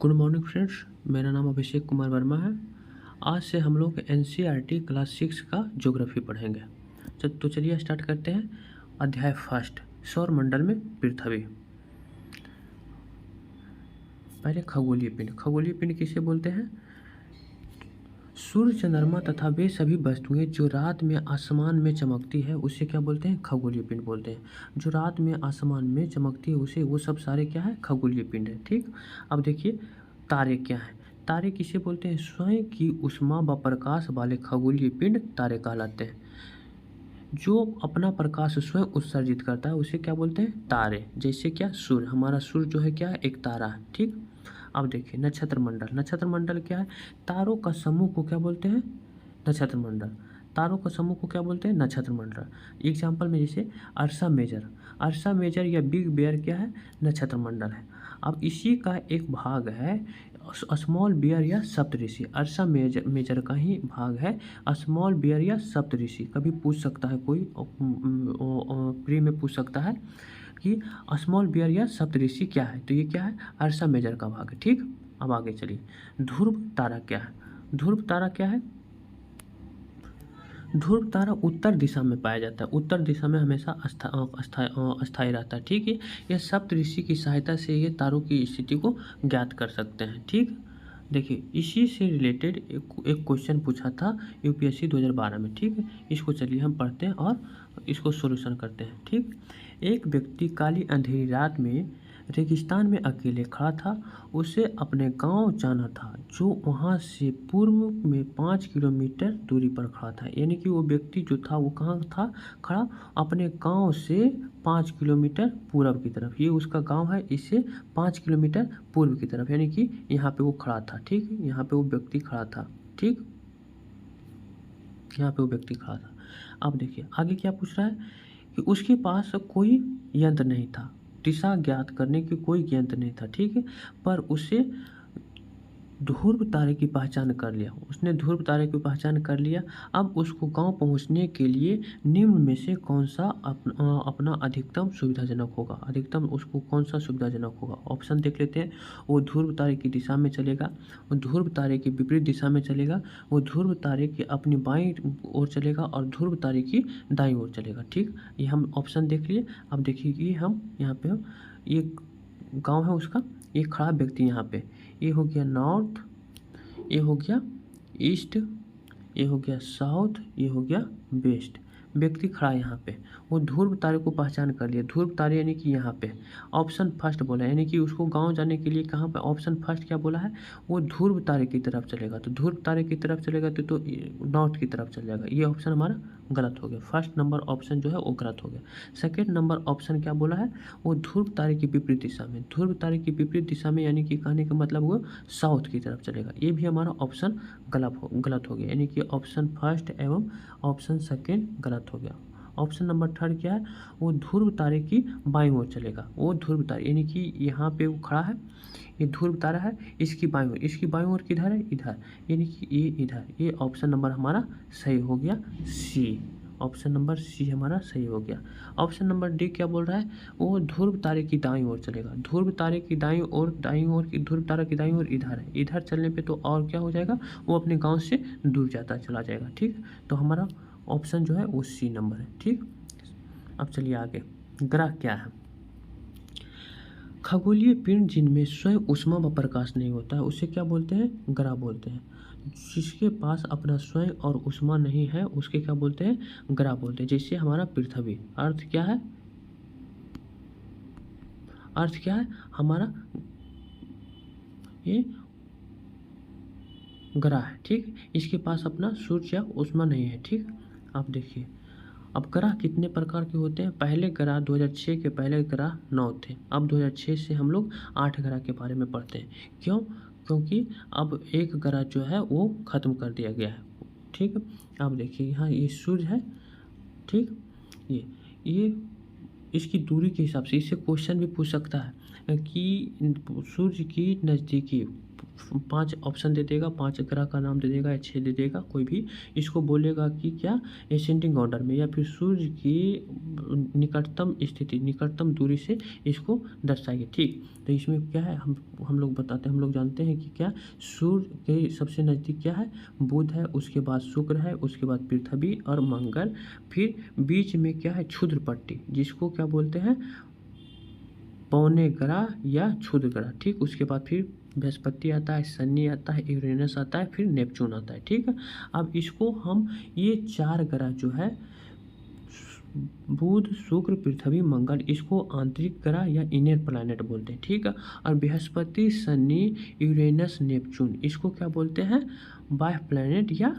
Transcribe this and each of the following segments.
Good morning friends, मेरा नाम अभिषेक कुमार वर्मा है। आज से हम लोग एनसीईआरटी क्लास 6 का ज्योग्राफी पढ़ेंगे। तो चलिए स्टार्ट करते हैं। अध्याय फर्स्ट, सौर मंडल में पृथ्वी। पहले खगोलीय पिंड। खगोलीय पिंड किसे बोलते हैं? सूर्य, चंद्रमा तथा वे सभी वस्तुएं जो रात में आसमान में चमकती है उसे क्या बोलते हैं? खगोलीय पिंड बोलते हैं। जो रात में आसमान में चमकती है उसे वो सब सारे क्या है? खगोलीय पिंड है। ठीक, अब देखिए तारे क्या हैं। तारे किसे बोलते हैं? स्वयं की ऊष्मा व प्रकाश वाले खगोलीय पिंड तारे कहलाते हैं। जो अपना प्रकाश स्वयं उत्सर्जित करता है उसे क्या बोलते हैं? तारे। जैसे क्या, सूर्य। हमारा सूर्य जो है क्या है? एक तारा है। ठीक, अब देखिए नक्षत्र मंडल। नक्षत्र मंडल क्या है? तारों का समूह को क्या बोलते हैं? नक्षत्र मंडल। तारों का समूह को क्या बोलते हैं? नक्षत्र मंडल। एग्जाम्पल में जैसे अर्सा मेजर। अर्सा मेजर या बिग बेयर क्या है? नक्षत्र मंडल है। अब इसी का एक भाग है स्मॉल बियर या सप्तऋषि। अर्सा मेजर का ही भाग है स्मॉल बियर या सप्तऋषि। कभी पूछ सकता है कोई, प्री में पूछ सकता है कि स्मॉल बियर या सप्तऋषि क्या है, तो ये क्या है? अर्सा मेजर का भाग है। ठीक, अब आगे चलिए। ध्रुव तारा क्या है? ध्रुव तारा क्या है? ध्रुव तारा उत्तर दिशा में पाया जाता है। उत्तर दिशा में हमेशा अस्थायी रहता है। ठीक है, यह सप्तऋषि की सहायता से ये तारों की स्थिति को ज्ञात कर सकते हैं। ठीक, देखिए इसी से रिलेटेड एक क्वेश्चन पूछा था यूपीएससी 2012 में। ठीक है, इसको चलिए हम पढ़ते हैं और इसको सॉल्यूशन करते हैं। ठीक, एक व्यक्ति काली अंधेरी रात में रेगिस्तान में अकेले खड़ा था। उसे अपने गांव जाना था जो वहां से पूर्व में 5 किलोमीटर दूरी पर खड़ा था। यानी कि वो व्यक्ति जो था वो कहाँ था खड़ा? अपने गांव से 5 किलोमीटर पूर्व की तरफ। ये उसका गांव है, इससे 5 किलोमीटर पूर्व की तरफ, यानी कि यहाँ पे वो खड़ा था। ठीक, यहाँ पे वो व्यक्ति खड़ा था। ठीक, यहाँ पे वो व्यक्ति खड़ा था। अब देखिए आगे क्या पूछ रहा है कि उसके पास कोई यंत्र नहीं था, दिशा ज्ञात करने की कोई यंत्र नहीं था। ठीक है, पर उसे ध्रुव तारे की पहचान कर लिया। उसने ध्रुव तारे की पहचान कर लिया। अब उसको गांव पहुंचने के लिए निम्न में से कौन सा अपना अधिकतम सुविधाजनक होगा? अधिकतम उसको कौन सा सुविधाजनक होगा? ऑप्शन देख लेते हैं। वो ध्रुव तारे की दिशा में चलेगा, वो ध्रुव तारे की विपरीत दिशा में चलेगा, वो ध्रुव तारे की अपनी बाईं ओर चलेगा और ध्रुव तारे की दाईं ओर चलेगा। ठीक, ये हम ऑप्शन देख लिए। अब देखिए कि हम यहाँ पे ये गाँव है उसका, ये खड़ा व्यक्ति यहाँ पे, ये हो गया नॉर्थ, ये हो गया ईस्ट, ये हो गया साउथ, ये हो गया वेस्ट। व्यक्ति खड़ा है यहाँ पे, वो ध्रुव तारे को पहचान कर लिया। ध्रुव तारे यानी कि यहाँ पे ऑप्शन फर्स्ट बोला, यानी कि उसको गांव जाने के लिए कहाँ पे ऑप्शन फर्स्ट क्या बोला है? वो ध्रुव तारे की तरफ चलेगा। तो ध्रुव तारे की तरफ चलेगा तो नॉर्थ की तरफ चल जाएगा। ये ऑप्शन हमारा गलत हो गया। फर्स्ट नंबर ऑप्शन जो है वो गलत हो गया। सेकेंड नंबर ऑप्शन क्या बोला है? वो ध्रुव तारे की विपरीत दिशा में। ध्रुव तारे की विपरीत दिशा में यानी कि कहने का मतलब वो साउथ की तरफ चलेगा। ये भी हमारा ऑप्शन गलत हो गया, यानी कि ऑप्शन फर्स्ट एवं ऑप्शन सेकेंड गलत हो गया। ऑप्शन नंबर थर्ड क्या है? वो ध्रुव तारे की बाईं ओर चलेगा। वो ध्रुव तारे यानी कि यहाँ पे वो खड़ा है, ये ध्रुव तारा है, इसकी बाईं ओर, इसकी बाईं ओर किधर है? इधर, यानी कि ये इधर। ये ऑप्शन नंबर हमारा सही हो गया, सी। ऑप्शन नंबर सी हमारा सही हो गया। ऑप्शन नंबर डी क्या बोल रहा है? वो ध्रुव तारे की दाईं ओर चलेगा। ध्रुव तारे की दाईं ओर की ध्रुव तारा की दाईं ओर इधर है। इधर चलने पे तो और क्या हो जाएगा? वो अपने गांव से दूर जाता चला जाएगा। ठीक, तो हमारा ऑप्शन जो है वो सी नंबर है। ठीक, अब चलिए आगे। ग्रह क्या है? खगोलीय पिंड जिनमें स्वयं ऊष्मा व प्रकाश नहीं होता है उसे क्या बोलते हैं? ग्रह बोलते हैं। जिसके पास अपना स्वयं और ऊष्मा नहीं है उसके क्या बोलते हैं? ग्रह बोलते हैं। जैसे हमारा पृथ्वी, अर्थ क्या है? अर्थ क्या है हमारा? ये ग्रह है। ठीक, इसके पास अपना सूर्य या ऊष्मा नहीं है। ठीक, आप देखिए अब ग्रह कितने प्रकार के होते हैं? पहले ग्रह 2006 के पहले ग्रह 9 थे। अब 2006 से हम लोग 8 ग्रह के बारे में पढ़ते हैं। क्यों? क्योंकि अब एक ग्रह जो है वो ख़त्म कर दिया गया है। ठीक, अब देखिए यहाँ ये सूर्य है। ठीक, ये इसकी दूरी के हिसाब से इससे क्वेश्चन भी पूछ सकता है कि सूर्य की नज़दीकी 5 ऑप्शन दे देगा, 5 ग्रह का नाम दे देगा या 6 दे देगा, कोई भी इसको बोलेगा कि क्या एसेंडिंग ऑर्डर में या फिर सूर्य की निकटतम स्थिति, निकटतम दूरी से इसको दर्शाइए। ठीक, तो इसमें क्या है, हम लोग बताते हैं, हम लोग जानते हैं कि क्या सूर्य के सबसे नज़दीक क्या है, बुध है, उसके बाद शुक्र है, उसके बाद पृथ्वी और मंगल, फिर बीच में क्या है, क्षुद्र पट्टी, जिसको क्या बोलते हैं, पौने ग्रह या क्षुद्र ग्रह। ठीक, उसके बाद फिर बृहस्पति आता है, शनि आता है, यूरेनस आता है, फिर नेपच्यून आता है। ठीक है, अब इसको हम ये 4 ग्रह जो है बुध, शुक्र, पृथ्वी, मंगल, इसको आंतरिक ग्रह या इनर प्लैनेट बोलते हैं। ठीक है, और बृहस्पति, शनि, यूरेनस, नेपच्यून, इसको क्या बोलते हैं, बाह्य प्लैनेट या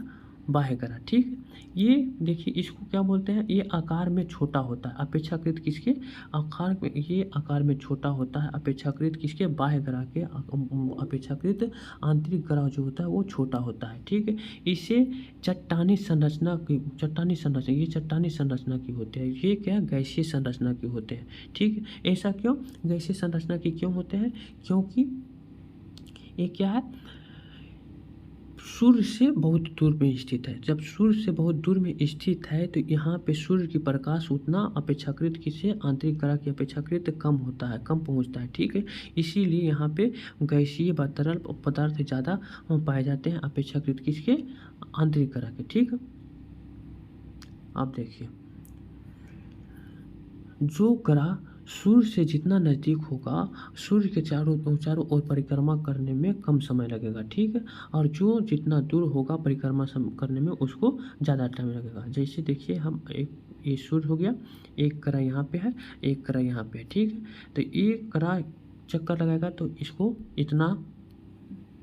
बाह्य ग्रह। ठीक, ये देखिए इसको क्या बोलते हैं, ये आकार में छोटा होता है, अपेक्षाकृत किसके आकार में, ये आकार में छोटा होता है अपेक्षाकृत किसके, बाह्य ग्रह के अपेक्षाकृत आंतरिक ग्रह जो होता है वो छोटा होता है। ठीक है, इसे चट्टानी संरचना की, चट्टानी संरचना, ये चट्टानी संरचना की होते हैं, ये क्या गैसीय संरचना के होते हैं। ठीक है, ऐसा क्यों गैसीय संरचना की क्यों होते हैं, क्योंकि ये क्या है, सूर्य से बहुत दूर में स्थित है। जब सूर्य से बहुत दूर में स्थित है तो यहाँ पे सूर्य की प्रकाश उतना अपेक्षाकृत किसे, आंतरिक ग्रह की अपेक्षाकृत कम होता है, कम पहुँचता है। ठीक है, इसीलिए यहाँ पे गैसीय व तरल पदार्थ ज़्यादा पाए जाते हैं अपेक्षाकृत किसके, आंतरिक ग्रह के। ठीक है, आप देखिए जो ग्रह सूर्य से जितना नज़दीक होगा, सूर्य के चारों ओर परिक्रमा करने में कम समय लगेगा। ठीक है, और जो जितना दूर होगा परिक्रमा करने में उसको ज़्यादा टाइम लगेगा। जैसे देखिए हम एक, ये सूर्य हो गया, एक ग्रह यहाँ पे है, एक ग्रह यहाँ पे है। ठीक है, तो एक ग्रह चक्कर लगाएगा तो इसको इतना,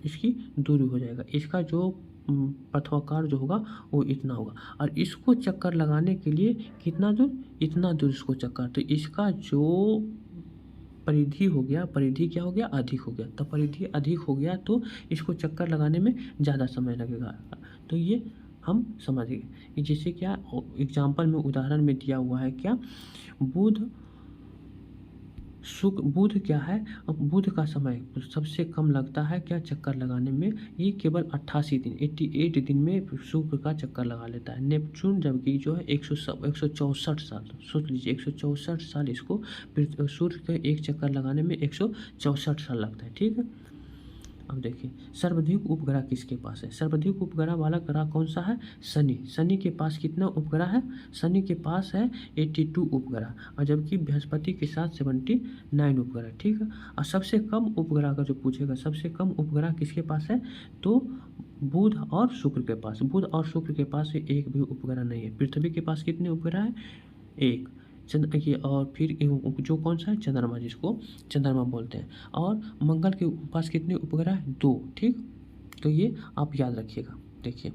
इसकी दूरी हो जाएगा, इसका जो पथवाकार जो होगा वो इतना होगा, और इसको चक्कर लगाने के लिए कितना दूर, इतना दूर इसको चक्कर, तो इसका जो परिधि हो गया, परिधि क्या हो गया, अधिक हो गया, तो परिधि अधिक हो गया तो इसको चक्कर लगाने में ज़्यादा समय लगेगा। तो ये हम समझ गए। जैसे क्या एग्जाम्पल में उदाहरण में दिया हुआ है, क्या बुध बुध क्या है, बुध का समय सबसे कम लगता है क्या चक्कर लगाने में, ये केवल 88 दिन 88 दिन में शुक्र का चक्कर लगा लेता है। नेपच्यून जबकि जो है 164 साल, सोच लीजिए 164 साल इसको सूर्य के एक चक्कर लगाने में 164 साल लगता है। ठीक है, अब देखिए सर्वाधिक उपग्रह किसके पास है, सर्वाधिक उपग्रह वाला ग्रह कौन सा है, शनि। शनि के पास कितना उपग्रह है, शनि के पास है 82 उपग्रह, और जबकि बृहस्पति के साथ 79 उपग्रह। ठीक है, और सबसे कम उपग्रह का जो पूछेगा, सबसे कम उपग्रह किसके पास है, तो बुध और शुक्र के पास, बुध और शुक्र के पास एक भी उपग्रह नहीं है। पृथ्वी के पास कितने उपग्रह है, एक ये, और फिर जो कौन सा है, चंद्रमा, जिसको चंद्रमा बोलते हैं, और मंगल के पास कितने उपग्रह है, 2। ठीक, तो ये आप याद रखिएगा। देखिए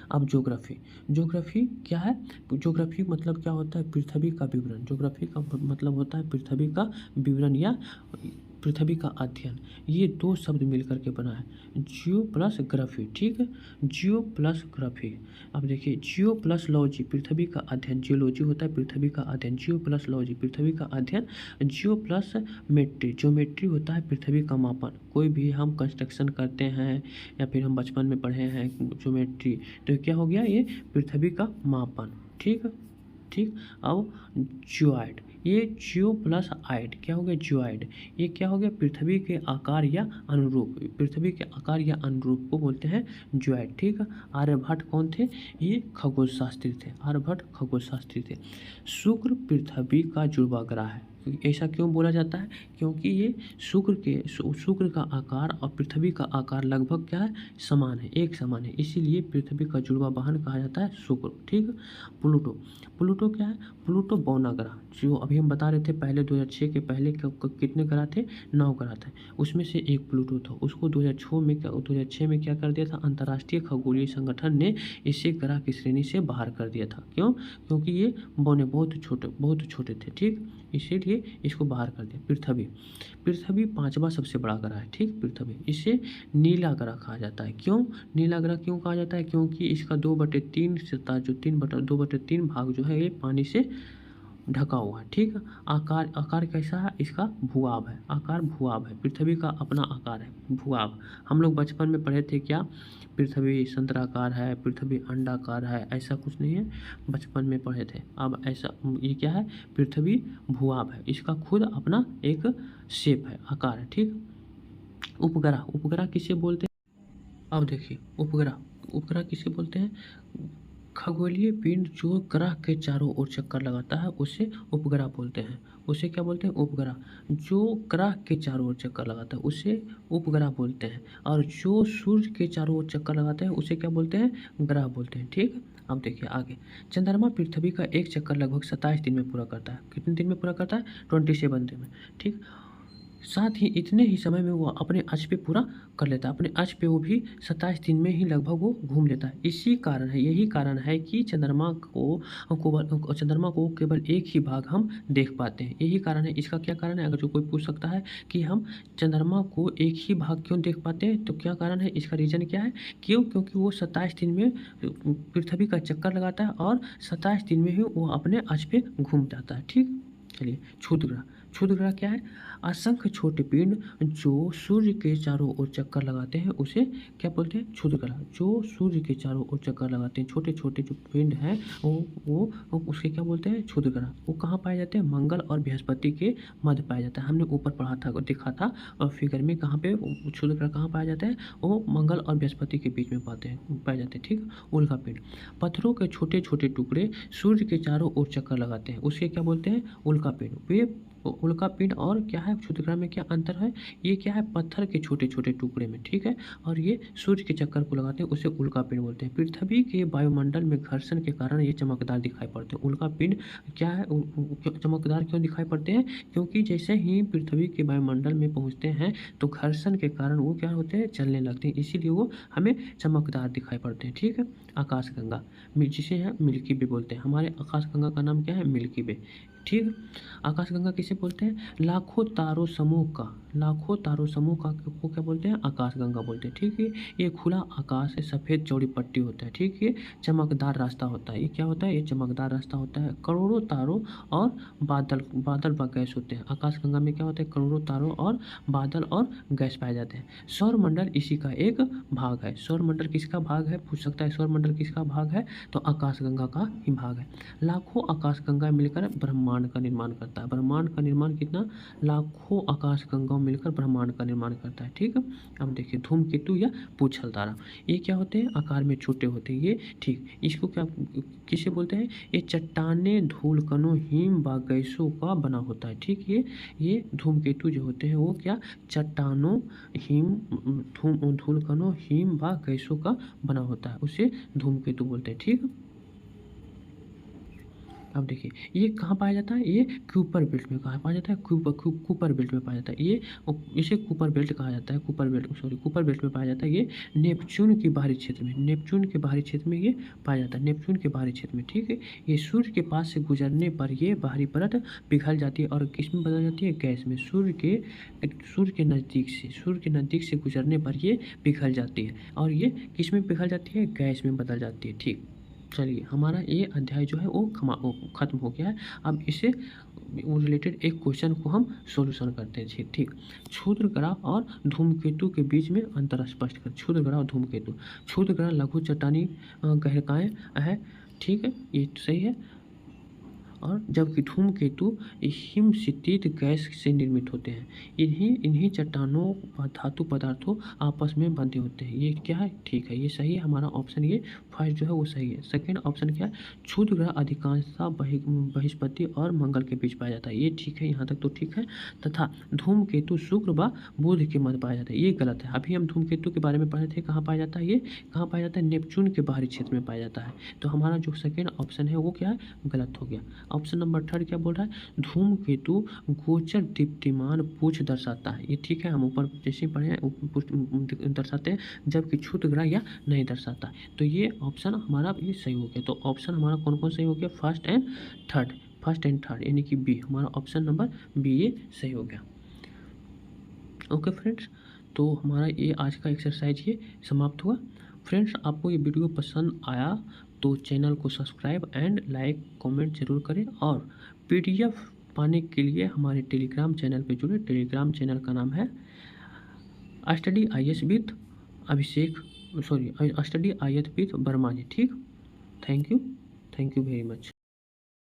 अब ज्योग्राफी क्या है, ज्योग्राफी मतलब क्या होता है, पृथ्वी का विवरण, ज्योग्राफी का मतलब होता है पृथ्वी का विवरण या पृथ्वी का अध्ययन। ये 2 शब्द मिलकर के बना है, जियो प्लस ग्राफी। ठीक है, जियो प्लस ग्राफी। अब देखिए जियो प्लस लॉजी, पृथ्वी का अध्ययन, जियोलॉजी होता है पृथ्वी का अध्ययन, जियो प्लस लॉजी पृथ्वी का अध्ययन, जियो प्लस मेट्री, ज्योमेट्री होता है पृथ्वी का मापन। कोई भी हम कंस्ट्रक्शन करते हैं या फिर हम बचपन में पढ़े हैं ज्योमेट्री, तो क्या हो गया, ये पृथ्वी का मापन। ठीक है, ठीक, अब जियोइड, ये जियो प्लस आइड क्या हो गया, जियोइड, ये क्या हो गया, पृथ्वी के आकार या अनुरूप, पृथ्वी के आकार या अनुरूप को बोलते हैं जियोइड। ठीक है, आर्यभट्ट कौन थे, ये खगोल शास्त्री थे, आर्यभट्ट खगोल शास्त्री थे। शुक्र पृथ्वी का जुड़वा ग्रह है, ऐसा क्यों बोला जाता है, क्योंकि ये शुक्र का आकार और पृथ्वी का आकार लगभग क्या है, समान है, एक समान है, इसीलिए पृथ्वी का जुड़वा वाहन कहा जाता है शुक्र। ठीक, प्लूटो क्या है, प्लूटो बौना ग्रह, जो अभी हम बता रहे थे पहले 2006 के पहले कितने ग्रह थे, 9 ग्रह थे, उसमें से एक प्लूटो था, उसको 2006 में क्या कर दिया था, अंतर्राष्ट्रीय खगोलीय संगठन ने इसे ग्रह की श्रेणी से बाहर कर दिया था। क्यों, क्योंकि ये बौने बहुत छोटे थे। ठीक, इसीलिए इसको बाहर कर दिया। पृथ्वी 5वां सबसे बड़ा ग्रह है। ठीक, पृथ्वी, इसे नीला ग्रह कहा जाता है। क्यों नीला ग्रह क्यों कहा जाता है, क्योंकि इसका 2/3 सतह जो 2/3 भाग जो है ये पानी से ढका हुआ है, ठीक है। आकार आकार कैसा है इसका? भूआब है, आकार भूआब है, पृथ्वी का अपना आकार है भूआब। हम लोग बचपन में पढ़े थे क्या, पृथ्वी संतराकार है, पृथ्वी अंडाकार है, ऐसा कुछ नहीं है, बचपन में पढ़े थे। अब ऐसा ये क्या है? पृथ्वी भूआब है, इसका खुद अपना एक शेप है, आकार है, ठीक। उपग्रह, उपग्रह किसे बोलते हैं? अब देखिए उपग्रह, उपग्रह किसे बोलते हैं? खगोलीय पिंड जो ग्रह के चारों ओर चक्कर लगाता है उसे उपग्रह बोलते हैं। उसे क्या बोलते हैं? उपग्रह। जो ग्रह के चारों ओर चक्कर लगाता है उसे उपग्रह बोलते हैं, और जो सूर्य के चारों ओर चक्कर लगाते हैं उसे क्या बोलते हैं? ग्रह बोलते हैं, ठीक। अब देखिए आगे, चंद्रमा पृथ्वी का एक चक्कर लगभग 27 दिन में पूरा करता है। कितने दिन में पूरा करता है? 27 दिन में, ठीक। साथ ही इतने ही समय में वो अपने अक्ष पे पूरा कर लेता है, अपने अक्ष पे वो भी 27 दिन में ही लगभग वो घूम लेता है। इसी कारण है, यही कारण है कि चंद्रमा को केवल एक ही भाग हम देख पाते हैं, यही कारण है। इसका क्या कारण है? अगर जो कोई पूछ सकता है कि हम चंद्रमा को एक ही भाग क्यों देख पाते हैं, तो क्या कारण है? इसका रीज़न क्या है? क्यों? क्योंकि वो 27 दिन में पृथ्वी का चक्कर लगाता है और 27 दिन में ही वो अपने अक्ष पे घूम जाता है, ठीक। चलिए, क्षुद्र ग्रह। क्षुद्र ग्रह क्या है? असंख्य छोटे पिंड जो सूर्य के चारों ओर चक्कर लगाते हैं उसे क्या बोलते हैं? क्षुद्र ग्रह। जो सूर्य के चारों ओर चक्कर लगाते हैं, छोटे छोटे जो पिंड हैं वो उसके क्या बोलते हैं? क्षुद्र ग्रह। वो कहाँ पाए जाते हैं? मंगल और बृहस्पति के मध्य पाया जाता है। हमने ऊपर पढ़ा था, देखा था और फिगर में, कहाँ पे क्षुद्र ग्रह कहाँ पाया जाता है? वो मंगल और बृहस्पति के बीच में पाए जाते हैं, ठीक। उल्का पिंड, पत्थरों के छोटे छोटे टुकड़े सूर्य के चारों ओर चक्कर लगाते हैं, उसके क्या बोलते हैं? उल्का पिंड। वे उल्का पिंड और क्या है? क्षुद्र ग्रह में क्या अंतर है? ये क्या है? पत्थर के छोटे छोटे टुकड़े में, ठीक है, और ये सूर्य के चक्कर को लगाते हैं, उसे उल्का पिंड बोलते हैं। पृथ्वी के वायुमंडल में घर्षण के कारण ये चमकदार दिखाई पड़ते हैं। उल्का पिंड क्या है? चमकदार क्यों दिखाई पड़ते हैं? क्योंकि जैसे ही पृथ्वी के वायुमंडल में पहुँचते हैं तो घर्षण के कारण वो क्या होते हैं? चलने लगते हैं, इसीलिए वो हमें चमकदार दिखाई पड़ते हैं, ठीक है। आकाशगंगा, जिसे है मिल्की वे बोलते हैं। हमारे आकाशगंगा का नाम क्या है? मिल्की वे, ठीक। आकाशगंगा किसे बोलते हैं? लाखों तारों समूह का, लाखों तारों समूह का को क्या बोलते हैं? आकाशगंगा बोलते हैं, ठीक है। ये खुला आकाश है, सफ़ेद चौड़ी पट्टी होता है, ठीक है। चमकदार रास्ता होता है, ये क्या होता है? ये चमकदार रास्ता होता है। करोड़ों तारों और बादल व गैस होते हैं। आकाशगंगा में क्या होता है? करोड़ों तारों और बादल और गैस पाए जाते हैं। सौरमंडल इसी का एक भाग है। सौरमंडल किसका भाग है? पूछ सकता है, सौरमंडल किसका भाग है? तो आकाशगंगा का ही भाग है। लाखों आकाशगंगा मिलकर ब्रह्मांड का निर्माण करता है। ब्रह्मांड का निर्माण कितना? लाखों आकाशगंगा मिलकर ब्रह्मांड का निर्माण करता है, ठीक है। अब देखिए धूमकेतु या पूछल तारा, ये क्या होते हैं? आकार में छोटे होते हैं ये, ठीक। इसको क्या किसे बोलते हैं? ये चट्टाने, धूल कणों, हिम व गैसों का बना होता है, ठीक। ये धूमकेतु जो होते हैं वो क्या? चट्टानों, हिम, धूल कणों, हिम व गैसों का बना होता है, उसे धूमकेतु बोलते हैं, ठीक। अब देखिए ये कहाँ पाया जाता है? ये क्यूपर बेल्ट में कहाँ पाया जाता है? कूपर बेल्ट में पाया जाता है। ये इसे कूपर बेल्ट कहा जाता है, कूपर बेल्ट में पाया जाता है। ये नेपच्यून के बाहरी क्षेत्र में, नेपच्यून के बाहरी क्षेत्र में ये पाया जाता है, नेपच्यून के बाहरी क्षेत्र में, ठीक है। ये सूर्य के पास से गुजरने पर ये बाहरी परत पिघल जाती है और किस में बदल जाती है? गैस में। सूर्य के नज़दीक से गुजरने पर ये पिघल जाती है और ये किस में पिघल जाती है? गैस में बदल जाती है, ठीक। चलिए हमारा ये अध्याय जो है वो ख़त्म हो गया है। अब इसे रिलेटेड एक क्वेश्चन को हम सॉल्यूशन करते हैं, ठीक। क्षुद्र ग्रह और धूमकेतु के बीच में अंतर स्पष्ट कर। क्षुद्र ग्रह और धूमकेतु, क्षुद्र ग्रह लघु चट्टानी गहरकाएँ है, ठीक है, ये सही है। और जबकि धूमकेतु हिमशीतित गैस से निर्मित होते हैं। इन्हीं चट्टानों व धातु पदार्थों आपस में बंधे होते हैं। ये क्या है? ठीक है, ये सही है। हमारा ऑप्शन ये फर्स्ट जो है वो सही है। सेकंड ऑप्शन क्या है? क्षुद्र ग्रह अधिकांशतः बृहस्पति और मंगल के बीच पाया जाता है। ये ठीक है, यहाँ तक तो ठीक है। तथा धूमकेतु शुक्र व बुध के मध्य पाया जाता है, ये गलत है। अभी हम धूमकेतु के बारे में पढ़े थे, कहाँ पाया जाता है? ये कहाँ पाया जाता है? नेपच्यून के बाहरी क्षेत्र में पाया जाता है। तो हमारा जो सेकेंड ऑप्शन है वो क्या है? गलत हो गया। ऑप्शन नंबर थर्ड क्या बोल रहा है? धूमकेतु गोचर दीप्तिमान पूछ दर्शाता है, ये ठीक है। हम ऊपर जैसे पढ़े हैं दर्शाते हैं, जबकि क्षुद्र ग्रह या नहीं दर्शाता। तो ये ऑप्शन हमारा ये सही हो गया। तो ऑप्शन हमारा कौन कौन सही हो गया? फर्स्ट एंड थर्ड यानी कि बी, हमारा ऑप्शन नंबर बी ये सही हो गया। ओके फ्रेंड्स, तो हमारा ये आज का एक्सरसाइज ये समाप्त हुआ। फ्रेंड्स, आपको ये वीडियो पसंद आया तो चैनल को सब्सक्राइब एंड लाइक कमेंट जरूर करें और PDF पाने के लिए हमारे टेलीग्राम चैनल पे जुड़े। टेलीग्राम चैनल का नाम है study IAS with Abhishek, study IAS with Verma ji. ठीक, थैंक यू वेरी मच।